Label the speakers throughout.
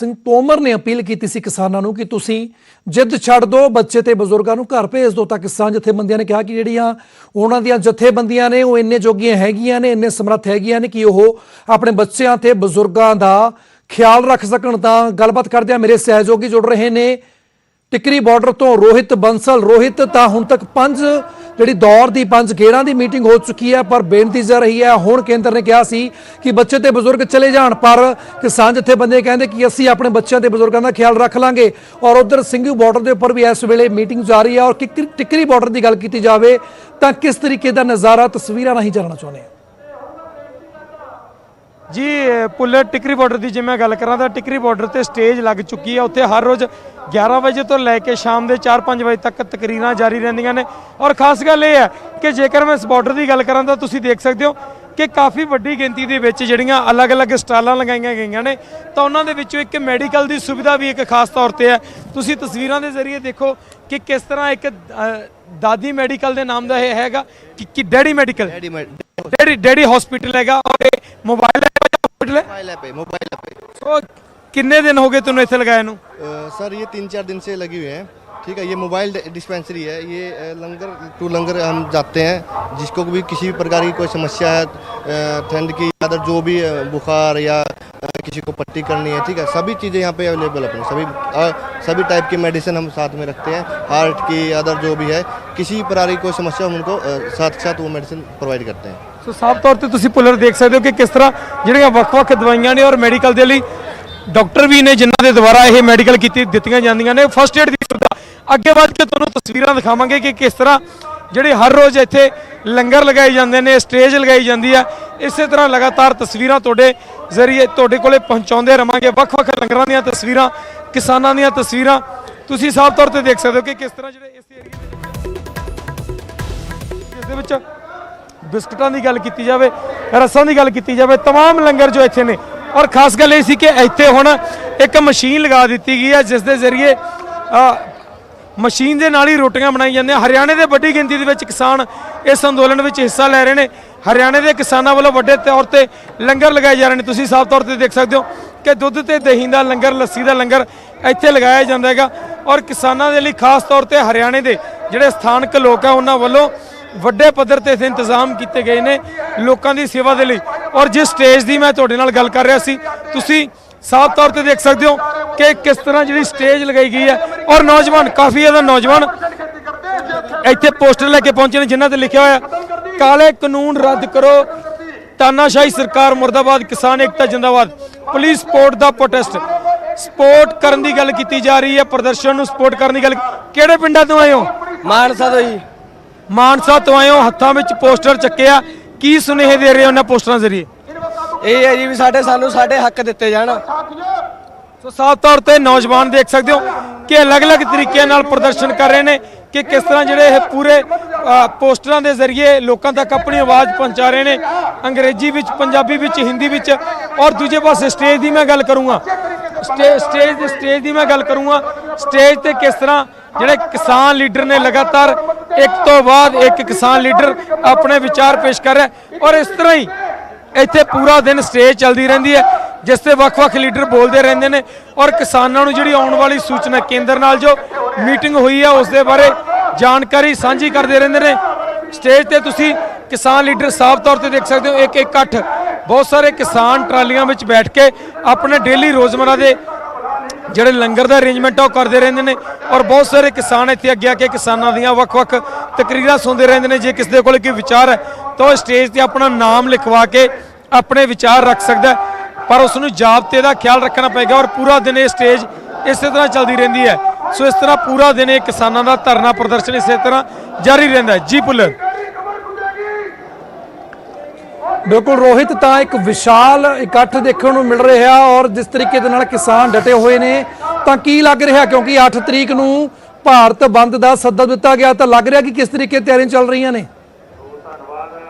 Speaker 1: ਸਿੰਘ ਤੋਮਰ ਨੇ ਅਪੀਲ ਕੀਤੀ ਸੀ ਕਿਸਾਨਾਂ ਨੂੰ ਕਿ ਤੁਸੀਂ ਜਿੱਦ ਛੱਡ ਦਿਓ, ਬੱਚੇ ਤੇ ਬਜ਼ੁਰਗਾਂ ਨੂੰ ਘਰ ਭੇਜ ਦਿਓ। ਤਾਂ ਕਿਸਾਨ ਜਥੇਬੰਦੀਆਂ ਨੇ ਕਿਹਾ ਕਿ ਜਿਹੜੀਆਂ ਉਹਨਾਂ ਦੀਆਂ ਜਥੇਬੰਦੀਆਂ ਨੇ ਉਹ ਇੰਨੇ ਜੋਗੀਆਂ ਹੈਗੀਆਂ ਨੇ, ਇੰਨੇ ਸਮਰੱਥ ਹੈਗੀਆਂ ਨੇ ਕਿ ਉਹ ਆਪਣੇ ਬੱਚਿਆਂ ਤੇ ਬਜ਼ੁਰਗਾਂ ਦਾ ਖਿਆਲ ਰੱਖ ਸਕਣ। ਤਾਂ ਗੱਲਬਾਤ ਕਰਦੇ ਆ ਮੇਰੇ ਸਹਿਯੋਗੀ ਜੁੜ ਰਹੇ ਨੇ टिकरी बॉर्डर तो रोहित बंसल। रोहित, तो हुण तक 5 जी दौर की 5 गेड़ां की मीटिंग हो चुकी है, पर बेनती जा रही है हुण केंद्र ने कहा सी कि बच्चे ते बजुर्ग चले जाण, पर किसान जथेबंदी कहंदे कि असीं अपने बच्चों ते बजुर्गों का ख्याल रख लांगे। और उधर सिंघू बॉर्डर के उपर भी इस वेले मीटिंग जारी है। और टिकरी बॉर्डर की गल की जाए तो किस तरीके का नज़ारा तस्वीरां नहीं जानना चाहुंदे
Speaker 2: जी। पुलर टिकरी बॉर्डर की जे मैं गल करा तो टिकरी बॉर्डर पर स्टेज लग चुकी है। उत्थे हर रोज़ 11 बजे तो लैके शाम के 4-5 बजे तक तकरीरां जारी रहिंदियां ने। और खास गल ये है कि जेकर मैं इस बॉर्डर की गल करा तो तुसीं देख सकते हो कि काफ़ी वड्डी गिनती के विच जिहड़ियां अलग अलग स्टालां लगाईआं गईआं ने। तो उन्हां दे विचों एक मैडिकल की सुविधा भी एक खास तौर पर है। तुसीं तस्वीरां के जरिए देखो कि किस तरह एक दादी मैडिकल के नाम का यह हैगा कि डैडी मैडिकल डैडी हॉस्पिटल हैगा। और मोबाइल तो कितने दिन हो गए तुमने इत्थे लगाए नूं?
Speaker 3: सर ये 3-4 दिन से लगी हुई है। ठीक है, ये मोबाइल डिस्पेंसरी है। ये लंगर टू लंगर हम जाते हैं, जिसको भी किसी भी प्रकार की कोई समस्या है, ठंड की अदर जो भी बुखार या किसी को पट्टी करनी है, ठीक है, सभी चीज़ें यहाँ पे अवेलेबल अपने सभी टाइप की मेडिसिन हम साथ में रखते हैं। हार्ट की अदर जो भी है, किसी प्रकार की कोई समस्या हम उनको साथ साथ वो मेडिसिन प्रोवाइड करते हैं।
Speaker 2: सो साफ तौर पर तुसीं पुलर देख सकते हो कि किस तरह जिहड़ियां वख-वख दवाइयां ने और मैडिकल के लिए डॉक्टर भी ने जिन्हां दे द्वारा यह मैडिकल दित्तियां जांदियां ने। फस्ट एड की सुविधा अगे बढ़ के तुहानूं तस्वीरां दिखावांगे कि किस तरह जिहड़े हर रोज़ इत्थे लंगर लगाए जाते हैं, स्टेज लगाई जाती है। इस तरह लगातार तस्वीरां तुहाडे जरिए तुहाडे कोले पहुँचाते रहांगे। वख-वख लंगरां दीयां तस्वीरां, किसानां दीयां तस्वीरां तुसीं साफ तौर पर देख सकते हो कि किस तरह जिहड़े इस एरिए दे बिस्कुटां की गल की जाए, रसां की गल की जाए, तमाम लंगर जो इत्थे ने। और खास गल ये सी कि इत्थे हुण एक मशीन लगा दी गई है, जिस दे जरिए मशीन के नाल ही रोटियां बनाई जांदियां। हरियाणे के वड्डी गिनती दे विच किसान इस अंदोलन में हिस्सा लै रहे हैं। हरियाणे के किसानों वालों वड्डे तौर पर लंगर लगाए जा रहे हैं। तुसीं साफ तौर पर देख सकते हो कि दुध ते दही का लंगर, लस्सी का लंगर इत्थे लगाया जाता है। और किसानों के लिए खास तौर पर हरियाणे के जिहड़े स्थानक लोग हैं उन्हां वालों ਵੱਡੇ पद्धर ते इंतजाम किए गए ने लोगों की सेवा के लिए। और जिस स्टेज की मैं तुहाडे नाल गल कर रहा सी, तुसीं साफ तौर पर देख सकते हो कि किस तरह जी स्टेज लगाई गई है। और नौजवान, काफ़ी ज़्यादा नौजवान इत्थे पोस्टर लेके पहुंचे ने जिन्हां ते लिखा होया काले कानून रद्द करो, तानाशाही सरकार मुर्दाबाद, किसान एकता जिंदाबाद, पुलिस सपोर्ट दा प्रोटेस्ट। सपोर्ट करने की गल की जा रही है, प्रदर्शन नूं सपोर्ट करने की गल। किहड़े पिंडां तों आए हो?
Speaker 4: मानसा तो जी।
Speaker 2: मानसा तो आए हो, हत्थों में पोस्टर चक्के आ, की सुनेहे दे रहे हो उन्होंने पोस्टरों जरिए?
Speaker 4: ये है जी भी सानू साडे हक दिते जाण।
Speaker 2: तो साफ तौर पर नौजवान देख सकते हो कि अलग अलग तरीके नाल प्रदर्शन कर रहे हैं कि किस तरह जिहड़े पूरे पोस्टरों के जरिए लोगों तक अपनी आवाज़ पहुँचा रहे हैं, अंग्रेजी विच, पंजाबी विच, हिंदी विच। और दूजे पासे स्टेज की मैं गल करूँगा, स्टेज की मैं गल करूँगा, स्टेज ते किस तरह जिहड़े किसान लीडर ने लगातार एक तो बाद एक किसान लीडर अपने विचार पेश कर रहा है। और इस तरह ही इत्थे पूरा दिन स्टेज चलती रहिंदी है, जिससे वख-वख लीडर बोलते रहंदे ने। और किसानों नूं जिहड़ी आउण वाली सूचना केंद्र नाल जो मीटिंग हुई है उस दे बारे जानकारी साझी करते रहंदे ने। स्टेज ते तुसीं किसान लीडर साफ तौर पर देख सकते हो, एक इकट्ठ बहुत सारे किसान ट्रालियां विच बैठ के अपने डेली रोज़मर्रा के ਜਿਹੜੇ लंगर का अरेंजमेंट है करते रहते हैं। और बहुत सारे किसान इतने अगे आके किसानों दी वख-वख तकरीरां सुनते रहते हैं। जे किसी कोल कोई विचार है तो स्टेज पर अपना नाम लिखवा के अपने विचार रख सकता है, पर उसनूं जाबते का ख्याल रखना पेगा। और पूरा दिन ये स्टेज इस तरह चलती रही है। सो इस तरह पूरा दिन ये किसानों का धरना प्रदर्शन इस तरह जारी रहा है। जी पुलर
Speaker 1: बिल्कुल रोहित, तो एक विशाल इकट्ठ देखने को मिल रहा है। और जिस तरीके दे नाल किसान डटे हुए ने, तो की लग रहा, क्योंकि 8 तरीक नूं भारत बंद का सद्दा दिता गया, तो लग रहा कि किस तरीके तैयारियां चल रही ने?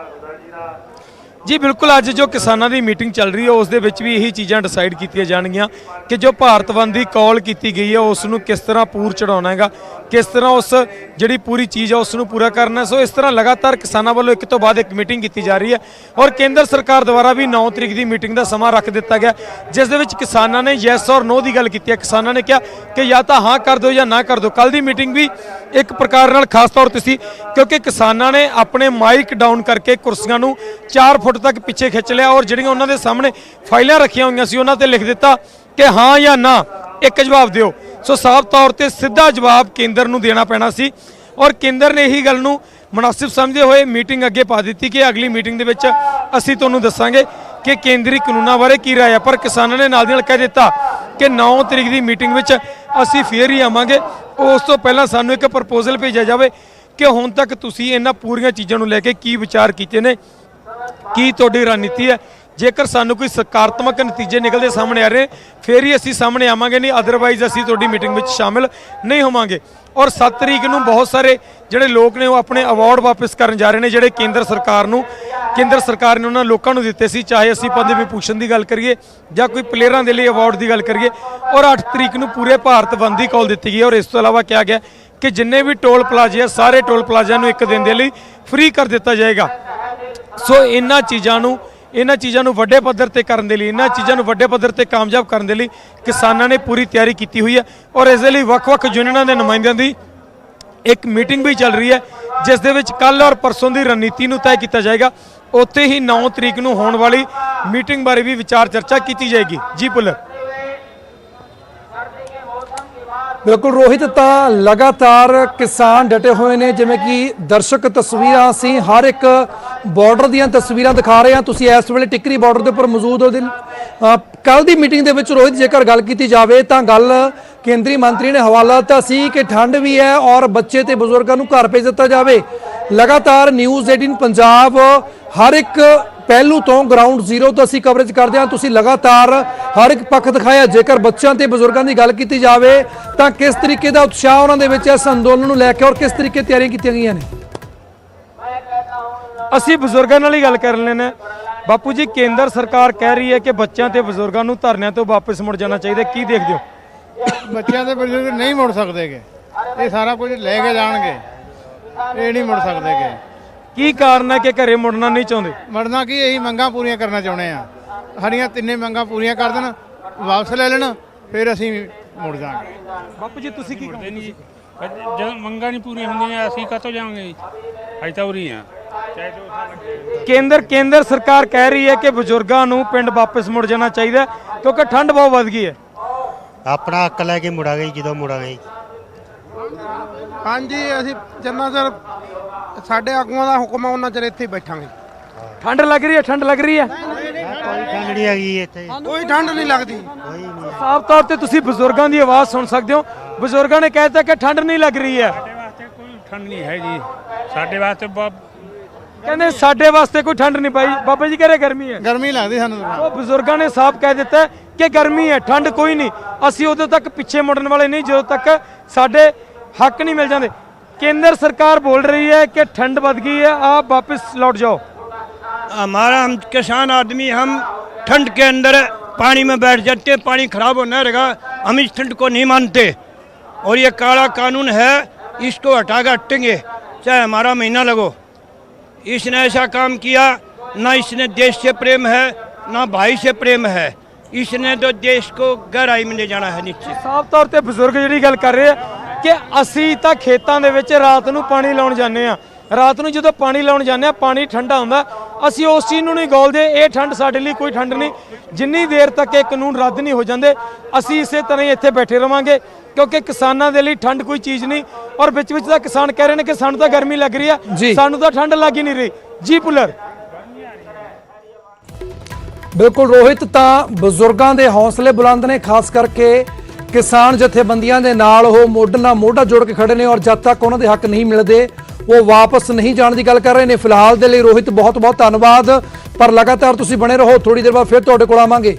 Speaker 2: ਜੀ ਬਿਲਕੁਲ, ਅੱਜ ਜੋ ਕਿਸਾਨਾਂ ਦੀ ਮੀਟਿੰਗ ਚੱਲ ਰਹੀ ਹੈ ਉਸ ਦੇ ਵਿੱਚ ਵੀ ਇਹੀ ਚੀਜ਼ਾਂ ਡਿਸਾਈਡ ਕੀਤੀਆਂ ਜਾਣਗੀਆਂ ਕਿ ਜੋ ਭਾਰਤ ਬੰਦ ਦੀ ਕਾਲ ਕੀਤੀ ਗਈ ਹੈ ਉਸ ਨੂੰ ਕਿਸ ਤਰ੍ਹਾਂ ਪੂਰ ਚੜਾਉਣਾ ਹੈਗਾ, ਕਿਸ ਤਰ੍ਹਾਂ ਉਸ ਜਿਹੜੀ ਪੂਰੀ ਚੀਜ਼ ਹੈ ਉਸ ਨੂੰ ਪੂਰਾ ਕਰਨਾ। ਸੋ ਇਸ ਤਰ੍ਹਾਂ ਲਗਾਤਾਰ ਕਿਸਾਨਾਂ ਵੱਲੋਂ ਇੱਕ ਤੋਂ ਬਾਅਦ ਇੱਕ ਮੀਟਿੰਗ ਕੀਤੀ ਜਾ ਰਹੀ ਹੈ ਔਰ ਕੇਂਦਰ ਸਰਕਾਰ ਦੁਆਰਾ ਵੀ 9 ਤਰੀਕ ਦੀ ਮੀਟਿੰਗ ਦਾ ਸਮਾਂ ਰੱਖ ਦਿੱਤਾ ਗਿਆ, ਜਿਸ ਦੇ ਵਿੱਚ ਕਿਸਾਨਾਂ ਨੇ ਯੈਸ ਔਰ ਨੋ ਦੀ ਗੱਲ ਕੀਤੀ ਹੈ। ਕਿਸਾਨਾਂ ਨੇ ਕਿਹਾ ਕਿ ਜਾਂ ਤਾਂ ਹਾਂ ਕਰ ਦਿਓ ਜਾਂ ਨਾ ਕਰ ਦਿਓ। ਕੱਲ ਦੀ ਮੀਟਿੰਗ ਵੀ ਇੱਕ ਪ੍ਰਕਾਰ ਨਾਲ ਖਾਸ ਤੌਰ ਤੇ ਸੀ ਕਿਉਂਕਿ ਕਿਸਾਨਾਂ ਨੇ ਆਪਣੇ ਮਾਈਕ ਡਾਊਨ ਕਰਕੇ ਕੁਰਸੀਆਂ ਨੂੰ 4 ਫੁੱਟ ਤੱਕ ਪਿੱਛੇ ਖਿੱਚ ਲਿਆ ਔਰ ਜਿਹੜੀਆਂ ਉਹਨਾਂ ਦੇ ਸਾਹਮਣੇ ਫਾਈਲਾਂ ਰੱਖੀਆਂ ਹੋਈਆਂ ਸੀ ਉਹਨਾਂ ਤੇ ਲਿਖ ਦਿੱਤਾ ਕਿ ਹਾਂ ਜਾਂ ਨਾ ਇੱਕ ਜਵਾਬ ਦਿਓ। ਸੋ ਸਾਫ਼ ਤੌਰ ਤੇ ਸਿੱਧਾ ਜਵਾਬ ਕੇਂਦਰ ਨੂੰ ਦੇਣਾ ਪੈਣਾ ਸੀ ਔਰ ਕੇਂਦਰ ਨੇ ਇਹੀ ਗੱਲ ਨੂੰ ਮੁਨਾਸਿਬ ਸਮਝਦੇ ਹੋਏ ਮੀਟਿੰਗ ਅੱਗੇ ਪਾ ਦਿੱਤੀ ਕਿ ਅਗਲੀ ਮੀਟਿੰਗ ਦੇ ਵਿੱਚ ਅਸੀਂ ਤੁਹਾਨੂੰ ਦੱਸਾਂਗੇ ਕਿ ਕੇਂਦਰੀ ਕਾਨੂੰਨਾਂ ਬਾਰੇ ਕੀ ਰਾਏ ਹੈ। ਪਰ ਕਿਸਾਨਾਂ ਨੇ ਨਾਲ ਦੀ ਨਾਲ ਕਹਿ ਦਿੱਤਾ ਕਿ 9 ਤਰੀਕ ਦੀ ਮੀਟਿੰਗ ਵਿੱਚ ਅਸੀਂ ਫੇਰ ਹੀ ਆਵਾਂਗੇ। ਉਸ ਤੋਂ ਪਹਿਲਾਂ ਸਾਨੂੰ ਇੱਕ ਪ੍ਰਪੋਜ਼ਲ ਭੇਜਿਆ ਜਾਵੇ ਕਿ ਹੁਣ ਤੱਕ ਤੁਸੀਂ ਇਹਨਾਂ ਪੂਰੀਆਂ ਚੀਜ਼ਾਂ ਨੂੰ ਲੈ ਕੇ ਕੀ ਵਿਚਾਰ ਕੀਤੇ ਨੇ, ਕੀ ਤੁਹਾਡੀ ਰਣਨੀਤੀ ਹੈ। ਜੇਕਰ ਸਾਨੂੰ ਕੋਈ ਸਕਾਰਾਤਮਕ ਨਤੀਜੇ ਨਿਕਲਦੇ ਸਾਹਮਣੇ ਆ ਰਹੇ ਫੇਰ ਹੀ ਅਸੀਂ ਸਾਹਮਣੇ ਆਵਾਂਗੇ, ਨਹੀਂ ਅਦਰਵਾਈਜ਼ ਅਸੀਂ ਤੁਹਾਡੀ ਮੀਟਿੰਗ ਵਿੱਚ ਸ਼ਾਮਿਲ ਨਹੀਂ ਹੋਵਾਂਗੇ। ਔਰ 7 ਤਰੀਕ ਨੂੰ ਬਹੁਤ ਸਾਰੇ ਜਿਹੜੇ ਲੋਕ ਨੇ ਉਹ ਆਪਣੇ ਅਵਾਰਡ ਵਾਪਸ ਕਰਨ ਜਾ ਰਹੇ ਨੇ ਜਿਹੜੇ ਕੇਂਦਰ ਸਰਕਾਰ ਨੇ ਉਹਨਾਂ ਲੋਕਾਂ ਨੂੰ ਦਿੱਤੇ ਸੀ, ਚਾਹੇ ਅਸੀਂ ਪਦਮ ਵਿਭੂਸ਼ਣ ਦੀ ਗੱਲ ਕਰੀਏ ਜਾਂ ਕੋਈ ਪਲੇਅਰਾਂ ਦੇ ਲਈ ਅਵਾਰਡ ਦੀ ਗੱਲ ਕਰੀਏ। ਔਰ 8 ਤਰੀਕ ਨੂੰ ਪੂਰੇ ਭਾਰਤ ਬੰਦ ਦੀ ਕਾਲ ਦਿੱਤੀ ਗਈ ਔਰ ਇਸ ਤੋਂ ਇਲਾਵਾ ਕਿਹਾ ਗਿਆ ਕਿ ਜਿੰਨੇ ਵੀ ਟੋਲ ਪਲਾਜ਼ੇ ਆ ਸਾਰੇ ਟੋਲ ਪਲਾਜ਼ਿਆਂ ਨੂੰ ਇੱਕ ਦਿਨ ਦੇ ਲਈ ਫ੍ਰੀ ਕਰ ਦਿੱਤਾ ਜਾਏਗਾ। ਸੋ ਇਹਨਾਂ ਚੀਜ਼ਾਂ ਨੂੰ ਵੱਡੇ ਪੱਧਰ ਤੇ ਕਰਨ ਦੇ ਲਈ, ਇਹਨਾਂ ਚੀਜ਼ਾਂ ਨੂੰ ਵੱਡੇ ਪੱਧਰ ਤੇ ਕਾਮਯਾਬ ਕਰਨ ਦੇ ਲਈ ਕਿਸਾਨਾਂ ਨੇ ਪੂਰੀ ਤਿਆਰੀ ਕੀਤੀ ਹੋਈ ਹੈ ਔਰ ਇਸ ਦੇ ਲਈ ਵੱਖ-ਵੱਖ ਯੂਨੀਅਨਾਂ ਦੇ ਨੁਮਾਇੰਦਿਆਂ ਦੀ ਇੱਕ ਮੀਟਿੰਗ ਵੀ ਚੱਲ ਰਹੀ ਹੈ ਜਿਸ ਦੇ ਵਿੱਚ ਕੱਲ ਔਰ ਪਰਸੋਂ ਦੀ ਰਣਨੀਤੀ ਨੂੰ ਤੈਅ ਕੀਤਾ ਜਾਏਗਾ। ਉੱਥੇ ਹੀ 9 ਤਰੀਕ ਨੂੰ ਹੋਣ ਵਾਲੀ ਮੀਟਿੰਗ ਬਾਰੇ ਵੀ ਵਿਚਾਰ ਚਰਚਾ ਕੀਤੀ ਜਾਏਗੀ। ਜੀ ਪੁੱਲਰ।
Speaker 1: ਬਿਲਕੁਲ ਰੋਹਿਤ, ਤਾਂ ਲਗਾਤਾਰ ਕਿਸਾਨ ਡਟੇ ਹੋਏ ਨੇ। ਜਿਵੇਂ ਕਿ ਦਰਸ਼ਕ ਤਸਵੀਰਾਂ ਅਸੀਂ ਹਰ ਇੱਕ ਬਾਰਡਰ ਦੀਆਂ ਤਸਵੀਰਾਂ ਦਿਖਾ ਰਹੇ ਹਾਂ, ਤੁਸੀਂ ਇਸ ਵੇਲੇ ਟਿੱਕਰੀ ਬਾਰਡਰ ਦੇ ਉੱਪਰ ਮੌਜੂਦ ਹੋ। ਕੱਲ ਦੀ ਮੀਟਿੰਗ ਦੇ ਵਿੱਚ ਰੋਹਿਤ ਜੇਕਰ ਗੱਲ ਕੀਤੀ ਜਾਵੇ ਤਾਂ ਗੱਲ ਕੇਂਦਰੀ ਮੰਤਰੀ ਨੇ ਹਵਾਲਾ ਦਿੱਤਾ ਸੀ ਕਿ ਠੰਡ ਵੀ ਹੈ ਔਰ ਬੱਚੇ ਤੇ ਬਜ਼ੁਰਗਾਂ ਨੂੰ ਘਰ ਭੇਜ ਦਿੱਤਾ ਜਾਵੇ। ਲਗਾਤਾਰ ਨਿਊਜ਼ 18 ਪੰਜਾਬ ਹਰ ਇੱਕ ਪਹਿਲੂ ਤੋਂ ਗਰਾਊਂਡ ਜ਼ੀਰੋ ਤੋਂ ਅਸੀਂ ਕਵਰੇਜ ਕਰਦੇ ਹਾਂ। ਤੁਸੀਂ ਲਗਾਤਾਰ ਹਰ ਇੱਕ ਪੱਖ ਦਿਖਾਇਆ। ਜੇਕਰ ਬੱਚਿਆਂ ਤੇ ਬਜ਼ੁਰਗਾਂ ਦੀ ਗੱਲ ਕੀਤੀ ਜਾਵੇ ਤਾਂ ਕਿਸ ਤਰੀਕੇ ਦਾ ਉਤਸ਼ਾਹ ਉਹਨਾਂ ਦੇ ਵਿੱਚ ਇਸ ਅੰਦੋਲਨ ਨੂੰ ਲੈ ਕੇ ਔਰ ਕਿਸ ਤਰੀਕੇ ਤਿਆਰੀਆਂ ਕੀਤੀਆਂ ਗਈਆਂ ਨੇ?
Speaker 2: ਅਸੀਂ ਬਜ਼ੁਰਗਾਂ ਨਾਲ ਹੀ ਗੱਲ ਕਰ ਲੈਣਾ। ਬਾਪੂ ਜੀ, ਕੇਂਦਰ ਸਰਕਾਰ ਕਹਿ ਰਹੀ ਹੈ ਕਿ ਬੱਚਿਆਂ ਤੇ ਬਜ਼ੁਰਗਾਂ ਨੂੰ ਧਰਨਿਆਂ ਤੋਂ ਵਾਪਸ ਮੁੜ ਜਾਣਾ ਚਾਹੀਦਾ, ਕੀ ਦੇਖਦੇ ਹੋ?
Speaker 5: ਬੱਚਿਆਂ ਦੇ ਬਜ਼ੁਰਗ ਨਹੀਂ ਮੁੜ ਸਕਦੇਗੇ, ਇਹ ਸਾਰਾ ਕੁਝ ਲੈ ਕੇ ਜਾਣਗੇ, ਇਹ ਨਹੀਂ ਮੁੜ ਸਕਦੇਗੇ।
Speaker 2: ਕੀ ਕਾਰਨ ਹੈ ਕਿ ਘਰੇ ਮੁੜਨਾ ਨਹੀਂ ਚਾਹੁੰਦੇ?
Speaker 5: ਮਰਨਾ ਕੀ, ਇਹੀ ਮੰਗਾਂ ਪੂਰੀਆਂ ਕਰਨਾ ਚਾਹੁੰਦੇ ਆ। ਸਾਡੀਆਂ ਤਿੰਨੇ ਮੰਗਾਂ ਪੂਰੀਆਂ ਕਰ ਦੇਣ, ਵਾਪਸ ਲੈ ਲੈਣ, ਫਿਰ ਅਸੀਂ ਮੁੜ ਜਾਵਾਂਗੇ।
Speaker 2: ਬਾਪੂ ਜੀ ਤੁਸੀਂ ਕੀ ਕਹਿੰਦੇ ਨਹੀਂ?
Speaker 6: ਜਦੋਂ ਮੰਗਾਂ ਨਹੀਂ ਪੂਰੀਆਂ ਹੁੰਦੀਆਂ ਅਸੀਂ ਕਾਹਤੋਂ ਜਾਵਾਂਗੇ ਜੀ? ਅਸੀਂ ਤਾਂ ਉਰੀ ਆ।
Speaker 2: ਕੇਂਦਰ ਸਰਕਾਰ ਕਹਿ ਰਹੀ ਹੈ ਕਿ ਬਜ਼ੁਰਗਾਂ ਨੂੰ ਪਿੰਡ ਵਾਪਸ ਮੁੜ ਜਾਣਾ ਚਾਹੀਦਾ ਕਿਉਂਕਿ ਠੰਡ ਬਹੁਤ ਵੱਧ ਗਈ ਹੈ।
Speaker 7: ਆਪਣਾ ਹੱਕ ਲੈ ਕੇ ਮੁੜਾਂਗੇ ਜਦੋਂ ਮੁੜਾਂਗੇ।
Speaker 8: ਹਾਂਜੀ, ਅਸੀਂ ਜਿੰਨਾ ਚਿਰ ਸਾਡੇ ਆਗੂਆਂ ਦਾ ਹੁਕਮ ਆ ਉਹਨਾਂ ਚਿਰ ਇੱਥੇ ਹੀ ਬੈਠਾਂਗੇ।
Speaker 2: ਠੰਡ ਲੱਗ ਰਹੀ ਹੈ? ਠੰਡ ਲੱਗ ਰਹੀ ਹੈ?
Speaker 7: ਕੋਈ ਠੰਡ ਨਹੀਂ ਹੈਗੀ ਇੱਥੇ,
Speaker 8: ਕੋਈ ਠੰਡ ਨਹੀਂ ਲੱਗਦੀ।
Speaker 7: ਕੋਈ ਨਹੀਂ।
Speaker 2: ਸਾਫ਼ ਤੌਰ ਤੇ ਤੁਸੀਂ ਬਜ਼ੁਰਗਾਂ ਦੀ ਆਵਾਜ਼ ਸੁਣ ਸਕਦੇ ਹੋ। ਬਜ਼ੁਰਗਾਂ ਨੇ ਕਹਿ ਦਿੱਤਾ ਕਿ ਠੰਡ ਨਹੀਂ ਲੱਗ ਰਹੀ ਹੈ।
Speaker 6: ਸਾਡੇ ਵਾਸਤੇ ਕੋਈ ਠੰਡ ਨਹੀਂ ਹੈ ਜੀ, ਸਾਡੇ ਵਾਸਤੇ
Speaker 2: ਕਹਿੰਦੇ ਸਾਡੇ ਵਾਸਤੇ ਕੋਈ ਠੰਡ ਨਹੀਂ ਪਾਈ। ਬਾਬਾ ਜੀ ਕਹ ਰਹੇ ਗਰਮੀ ਹੈ।
Speaker 5: ਗਰਮੀ ਲੱਗਦੀ ਸਾਨੂੰ ਤਾਂ।
Speaker 2: ਉਹ ਬਜ਼ੁਰਗਾਂ ਨੇ ਸਾਫ਼ ਕਹਿ ਦਿੱਤਾ ਕਿ ਗਰਮੀ ਹੈ, ਠੰਡ ਕੋਈ ਨਹੀਂ। ਅਸੀਂ ਉਦੋਂ ਤੱਕ ਪਿੱਛੇ ਮੁੜਨ ਵਾਲੇ ਨਹੀਂ ਜਦੋਂ ਤੱਕ ਸਾਡੇ ਹੱਕ ਨਹੀਂ ਮਿਲ ਜਾਂਦੇ। केंद्र सरकार बोल रही है कि ठंड बढ़ गई है, आप वापस लौट जाओ।
Speaker 9: हमारा हम किसान आदमी, हम ठंड के अंदर पानी में बैठ जाते, पानी खराब होने लगा, हम इस ठंड को नहीं मानते और ये काला कानून है, इसको हटाकर हटेंगे चाहे हमारा महीना लगो। इसने ऐसा काम किया, ना इसने देश से प्रेम है ना भाई से प्रेम है, इसने तो देश को गहराई में ले जाना है नीचे।
Speaker 2: साफ तौर पर बुजुर्ग जी गल कर रहे हैं कि ਅਸੀਂ ਤਾਂ ਖੇਤਾਂ ਦੇ ਵਿੱਚ ਰਾਤ ਨੂੰ ਪਾਣੀ ਲਾਉਣ ਜਾਂਦੇ ਆ। ਰਾਤ ਨੂੰ ਜਦੋਂ ਪਾਣੀ ਲਾਉਣ ਜਾਂਦੇ ਆ ਪਾਣੀ ਠੰਡਾ ਹੁੰਦਾ, ਅਸੀਂ ਉਸ ਚੀਜ਼ ਨੂੰ ਨਹੀਂ ਗੋਲਦੇ। ਇਹ ਠੰਡ ਸਾਡੇ ਲਈ ਕੋਈ ਠੰਡ ਨਹੀਂ। ਜਿੰਨੀ ਦੇਰ ਤੱਕ ਇਹ ਕਾਨੂੰਨ ਰੱਦ ਨਹੀਂ ਹੋ ਜਾਂਦੇ ਅਸੀਂ ਇਸੇ ਤਰ੍ਹਾਂ ਹੀ ਇੱਥੇ ਬੈਠੇ ਰਵਾਂਗੇ ਕਿਉਂਕਿ ਕਿਸਾਨਾਂ ਦੇ ਲਈ ਠੰਡ ਕੋਈ ਚੀਜ਼ ਨਹੀਂ। ਔਰ ਵਿੱਚ ਵਿੱਚ ਤਾਂ ਕਿਸਾਨ ਕਹਿ ਰਹੇ ਨੇ ਕਿ ਸਾਨੂੰ ਤਾਂ ਗਰਮੀ ਲੱਗ ਰਹੀ ਆ, ਸਾਨੂੰ ਤਾਂ ਠੰਡ ਲੱਗ ਹੀ ਨਹੀਂ ਰਹੀ। ਜੀ ਪੁੱਲਰ।
Speaker 1: ਬਿਲਕੁਲ ਰੋਹਿਤ, ਤਾਂ ਬਜ਼ੁਰਗਾਂ ਦੇ ਹੌਸਲੇ ਬੁਲੰਦ ਨੇ, ਖਾਸ ਕਰਕੇ ਕਿਸਾਨ ਜਥੇਬੰਦੀਆਂ ਦੇ ਨਾਲ ਉਹ ਮੋਢੇ ਨਾਲ ਮੋਢਾ ਜੋੜ ਕੇ ਖੜੇ ਨੇ ਔਰ ਜਦ ਤੱਕ ਉਹਨਾਂ ਦੇ ਹੱਕ ਨਹੀਂ ਮਿਲਦੇ ਉਹ ਵਾਪਸ ਨਹੀਂ ਜਾਣ ਦੀ ਗੱਲ ਕਰ ਰਹੇ ਨੇ। ਫਿਲਹਾਲ ਦੇ ਲਈ ਰੋਹਿਤ ਬਹੁਤ ਬਹੁਤ ਧੰਨਵਾਦ, ਪਰ ਲਗਾਤਾਰ ਤੁਸੀਂ ਬਣੇ ਰਹੋ, ਥੋੜੀ ਦੇਰ ਬਾਅਦ ਫਿਰ ਤੁਹਾਡੇ ਕੋਲ ਆਵਾਂਗੇ।